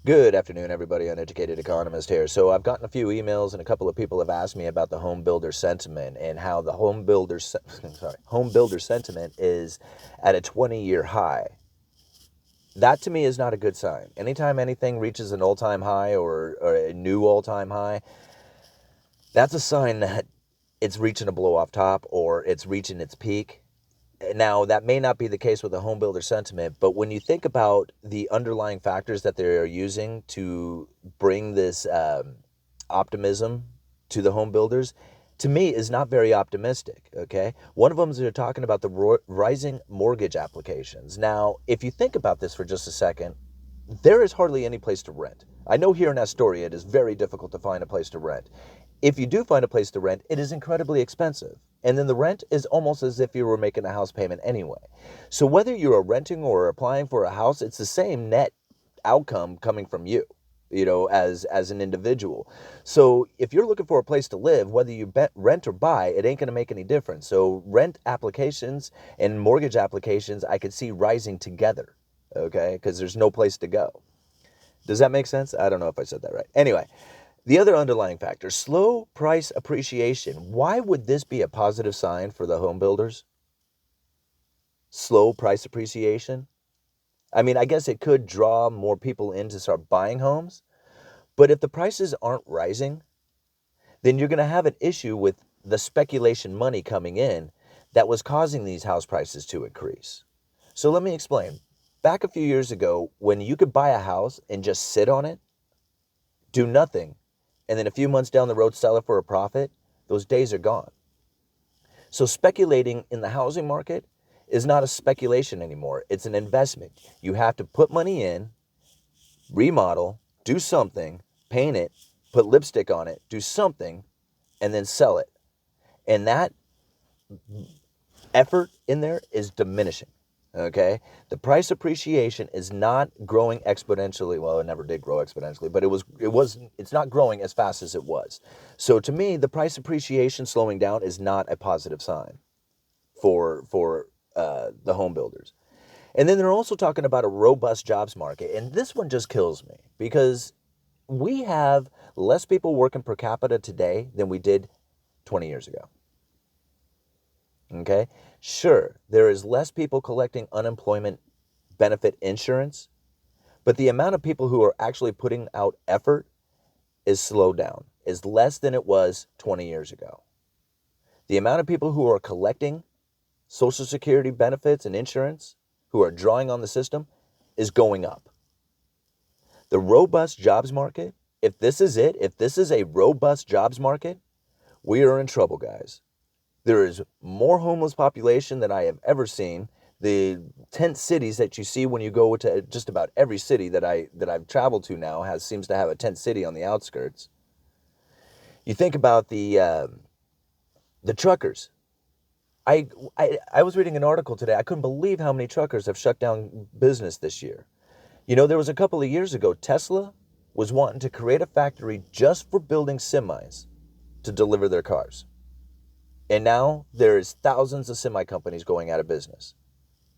Good afternoon, everybody. Uneducated economist here. So I've gotten a few emails, and a couple of people have asked me about the home builder sentiment and how the home builder sentiment is at a 20-year high. That to me is not a good sign. Anytime anything reaches an all-time high or a new all-time high, that's a sign that it's reaching a blow-off top or it's reaching its peak. Now, that may not be the case with the home builder sentiment, but when you think about the underlying factors that they're using to bring this optimism to the home builders, to me is not very optimistic, okay? One of them is they're talking about the rising mortgage applications. Now, if you think about this for just a second, there is hardly any place to rent. I know here in Astoria it is very difficult to find a place to rent. If you do find a place to rent, it is incredibly expensive. And then the rent is almost as if you were making a house payment anyway. So whether you are renting or applying for a house, it's the same net outcome coming from you, as an individual. So if you're looking for a place to live, whether you rent or buy, it ain't going to make any difference. So rent applications and mortgage applications, I could see rising together, okay, because there's no place to go. Does that make sense? I don't know if I said that right. Anyway, the other underlying factor, slow price appreciation. Why would this be a positive sign for the home builders? Slow price appreciation? I mean, I guess it could draw more people in to start buying homes, but if the prices aren't rising, then you're going to have an issue with the speculation money coming in that was causing these house prices to increase. So let me explain. Back a few years ago, when you could buy a house and just sit on it, do nothing, and then a few months down the road sell it for a profit, those days are gone. So speculating in the housing market is not a speculation anymore. It's an investment. You have to put money in, remodel, do something, paint it, put lipstick on it, do something, and then sell it. And that effort in there is diminishing. Okay, the price appreciation is not growing exponentially. Well, it never did grow exponentially, but it's not growing as fast as it was. So to me, the price appreciation slowing down is not a positive sign for the home builders. And then they're also talking about a robust jobs market, and this one just kills me because we have less people working per capita today than we did 20 years ago. Okay, sure, there is less people collecting unemployment benefit insurance, but the amount of people who are actually putting out effort is slowed down, is less than it was 20 years ago. The amount of people who are collecting Social Security benefits and insurance, who are drawing on the system, is going up. The robust jobs market, if this is it, if this is a robust jobs market, we are in trouble, guys. There is more homeless population than I have ever seen. The tent cities that you see when you go to just about every city that I've traveled to now seems to have a tent city on the outskirts. You think about the truckers. I was reading an article today. I couldn't believe how many truckers have shut down business this year. There was a couple of years ago, Tesla was wanting to create a factory just for building semis to deliver their cars. And now there's thousands of semi companies going out of business.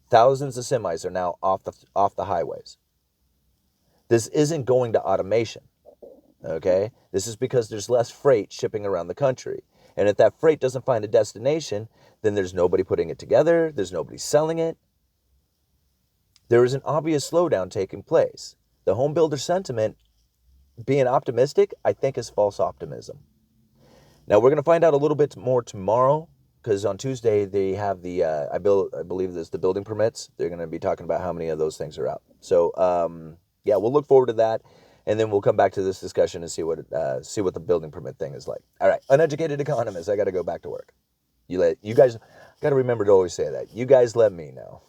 Thousands of semis are now off the highways. This isn't going to automation, okay? This is because there's less freight shipping around the country. And if that freight doesn't find a destination, then there's nobody putting it together, there's nobody selling it. There is an obvious slowdown taking place. The home builder sentiment being optimistic, I think, is false optimism. Now, we're going to find out a little bit more tomorrow because on Tuesday they have I believe this the building permits. They're going to be talking about how many of those things are out. So, yeah, we'll look forward to that, and then we'll come back to this discussion and see what the building permit thing is like. All right, uneducated economists, I got to go back to work. You guys got to remember to always say that. You guys let me know.